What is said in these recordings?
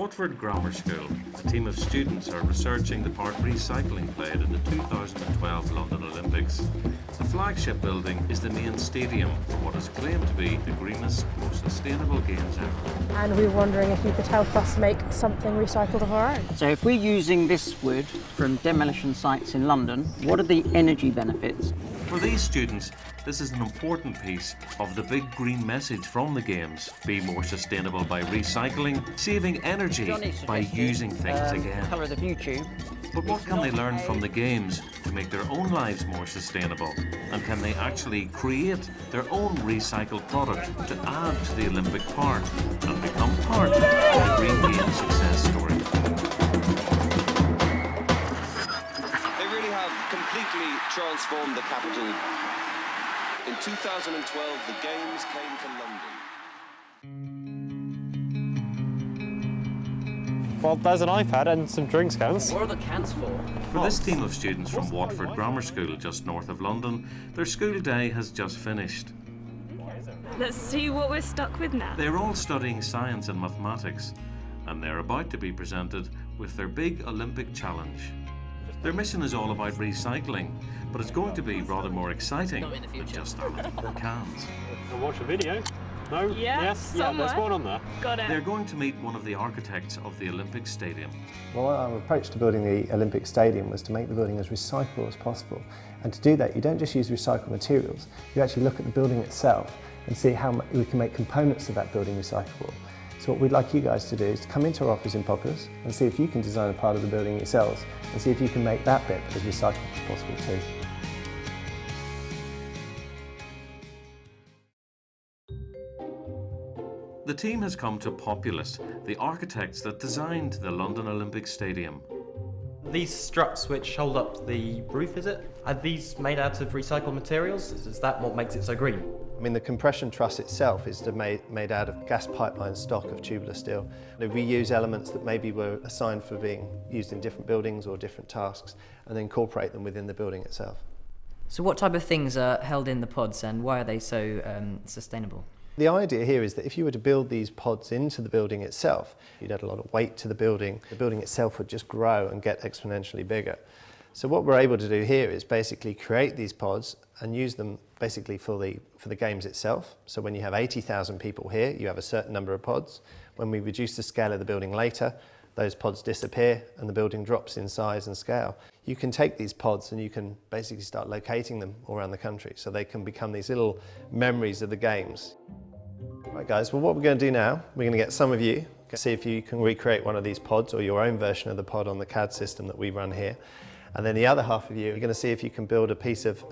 Watford Grammar School, a team of students are researching the part recycling played in the 2012 London Olympics. The flagship building is the main stadium for what is claimed to be the greenest, most sustainable games ever. And we were wondering if you could help us make something recycled of our own. So if we're using this wood from demolition sites in London, what are the energy benefits? For these students, this is an important piece of the big green message from the Games. Be more sustainable by recycling, saving energy by using things again. Colour of the view tube. But what can they learn from the Games to make their own lives more sustainable? And can they actually create their own recycled product to add to the Olympic part and become part of the Green Games success story? Completely transformed the capital. In 2012, the Games came to London. Well, there's an iPad and some drinks cans. What are the cans for? For this team of students from Watford Grammar School, just north of London, their school day has just finished. Let's see what we're stuck with now. They're all studying science and mathematics, and they're about to be presented with their big Olympic challenge. Their mission is all about recycling, but it's going to be rather more exciting than just our cans. I'll watch a video. No? Yeah, yes? Yeah, there's one on there. Got it. They're going to meet one of the architects of the Olympic Stadium. Well, our approach to building the Olympic Stadium was to make the building as recyclable as possible. And to do that, you don't just use recycled materials, you actually look at the building itself and see how we can make components of that building recyclable. So what we'd like you guys to do is to come into our office in Populous and see if you can design a part of the building yourselves and see if you can make that bit as recyclable as possible too. The team has come to Populous, the architects that designed the London Olympic Stadium. These struts which hold up the roof, is it? Are these made out of recycled materials? Is that what makes it so green? I mean, the compression truss itself is made out of gas pipeline stock of tubular steel. We reuse elements that maybe were assigned for being used in different buildings or different tasks and then incorporate them within the building itself. So what type of things are held in the pods and why are they so sustainable? The idea here is that if you were to build these pods into the building itself, you'd add a lot of weight to the building itself would just grow and get exponentially bigger. So what we're able to do here is basically create these pods and use them basically for the Games itself. So when you have 80,000 people here, you have a certain number of pods. When we reduce the scale of the building later, those pods disappear and the building drops in size and scale. You can take these pods and you can basically start locating them all around the country so they can become these little memories of the Games. Right guys, well what we're going to do now, we're going to get some of you to see if you can recreate one of these pods or your own version of the pod on the CAD system that we run here. And then the other half of you are going to see if you can build a piece of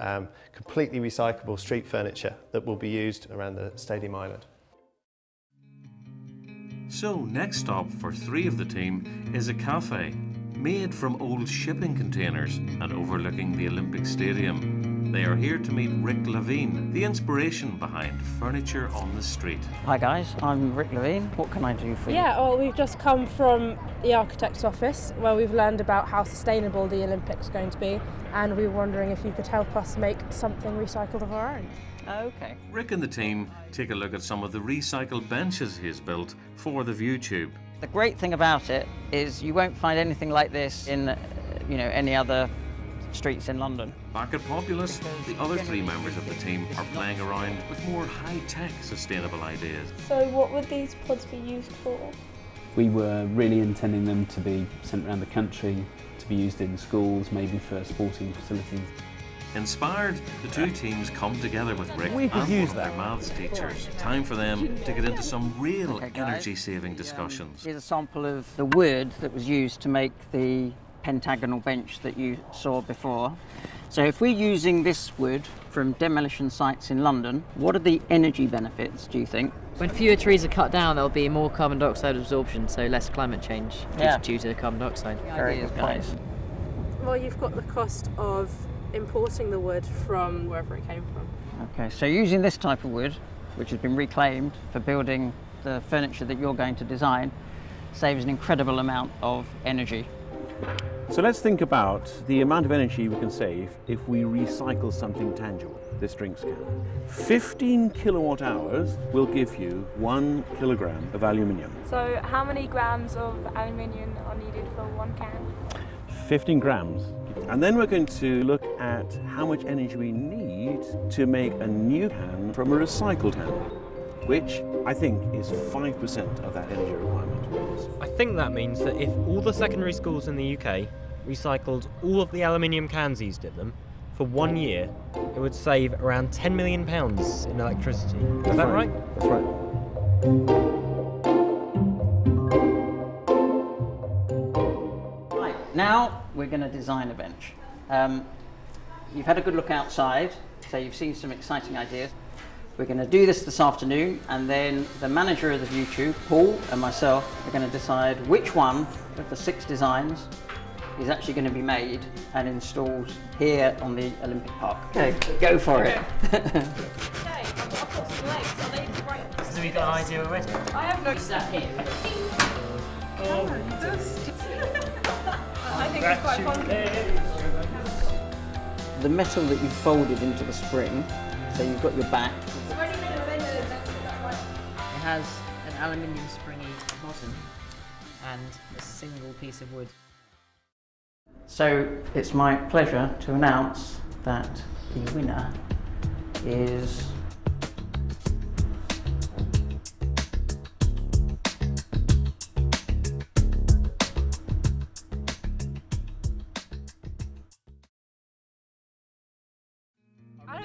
completely recyclable street furniture that will be used around the Stadium Island. So next stop for three of the team is a cafe made from old shipping containers and overlooking the Olympic Stadium. They are here to meet Rick Levine, the inspiration behind Furniture on the Street. Hi guys, I'm Rick Levine. What can I do for you? Yeah, well, we've just come from the architect's office where we've learned about how sustainable the Olympics are going to be, and we were wondering if you could help us make something recycled of our own. Okay. Rick and the team take a look at some of the recycled benches he's built for the view tube. The great thing about it is you won't find anything like this in any other streets in London. Back at Populous, the other three members of the team are playing around with more high-tech sustainable ideas. So what would these pods be used for? We were really intending them to be sent around the country, to be used in schools, maybe for sporting facilities. Inspired, the two teams come together with Rick and one of their maths teachers. Time for them to get into some real energy-saving discussions. Here's a sample of the wood that was used to make the pentagonal bench that you saw before. So if we're using this wood from demolition sites in London, what are the energy benefits, do you think? When fewer trees are cut down, there'll be more carbon dioxide absorption, so less climate change due to carbon dioxide. Very good, guys. Well, you've got the cost of importing the wood from wherever it came from. Okay, so using this type of wood, which has been reclaimed for building the furniture that you're going to design, saves an incredible amount of energy. So let's think about the amount of energy we can save if we recycle something tangible, this drinks can. 15 kilowatt hours will give you 1 kilogram of aluminium. So how many grams of aluminium are needed for 1 can? 15 grams. And then we're going to look at how much energy we need to make a new can from a recycled can, which I think is 5% of that energy requirement. I think that means that if all the secondary schools in the UK recycled all of the aluminium cans used in them for 1 year, it would save around £10 million in electricity. Is that right? That's right. Right, now we're going to design a bench. You've had a good look outside, so you've seen some exciting ideas. We're going to do this afternoon, and then the manager of the ViewTube, Paul, and myself are going to decide which one of the 6 designs is actually going to be made and installed here on the Olympic Park. Okay, go for it. Okay, I've got some legs. Are they right? So we've got an idea already? I have no... Is that it? I think it's quite fun. The metal that you've folded into the spring, so you've got your back. It has an aluminium springy bottom and a single piece of wood. So it's my pleasure to announce that the winner is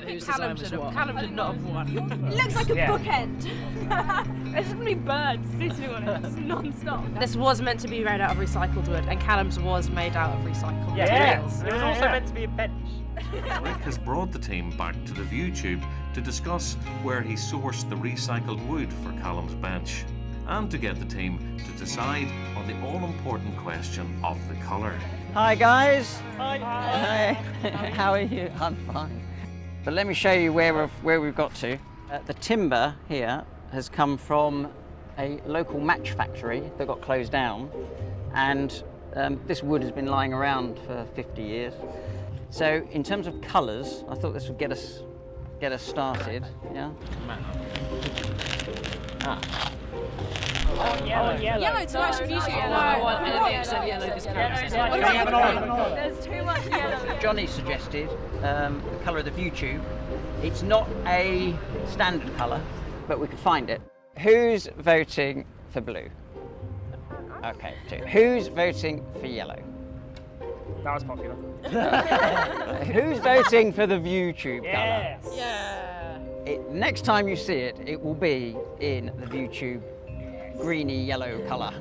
Whose design was what? Callum did not have one. It looks like a bookend. There's so many birds sitting on it, just non-stop. This was meant to be made out of recycled wood, and Callum's was made out of recycled materials. It was also meant to be a bench. Rick has brought the team back to the ViewTube to discuss where he sourced the recycled wood for Callum's bench, and to get the team to decide on the all-important question of the colour. Hi guys. Hi. Hi. How are you? I'm fine. But let me show you where we've got to. The timber here has come from a local match factory that got closed down, and this wood has been lying around for 50 years. So in terms of colours, I thought this would get us started. Yeah. Oh, yellow. Yellow, too much fuchsia yellow. I want anything except yellow this colour. There's too much yellow. Johnny suggested the colour of the ViewTube. It's not a standard colour, but we could find it. Who's voting for blue? Okay, 2. Who's voting for yellow? That was popular. Who's voting for the ViewTube colour? Yes. Yeah. Next time you see it, it will be in the ViewTube greeny yellow colour.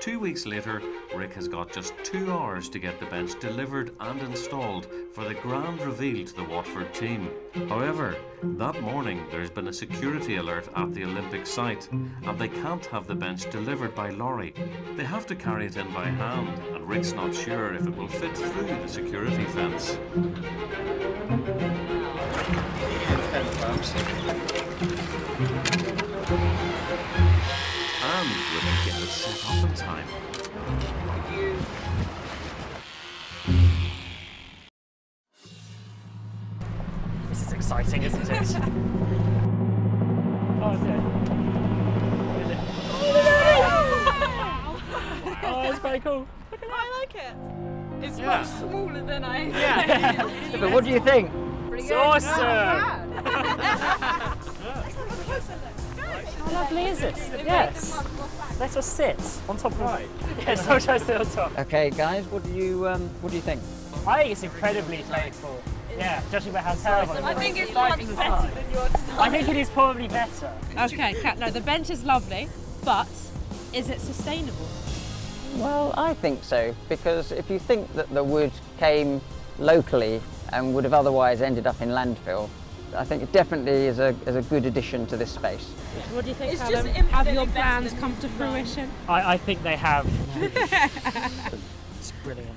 2 weeks later, Rick has got just 2 hours to get the bench delivered and installed for the grand reveal to the Watford team. However, that morning there's been a security alert at the Olympic site, and they can't have the bench delivered by lorry. They have to carry it in by hand, and Rick's not sure if it will fit through the security fence. And we can get it set up in time. This is exciting, isn't it? Oh, dear. Is it? Oh, it's quite cool. I like it. It's much smaller than I... Yeah. But what do you think? It's awesome! How lovely is it? Yes. Let us sit on top of it. Yes, I'll try to sit on top. Okay, guys, what do you think? I think it's incredibly playful. Yeah, judging by how terrible it is. I think it's much better than your design. I think it is probably better. Okay, Kat, no, the bench is lovely, but is it sustainable? Well, I think so, because if you think that the wood came locally and would have otherwise ended up in landfill, I think it definitely is a good addition to this space. What do you think, It's Callum? just Have your plans come to fruition? I think they have. It's brilliant.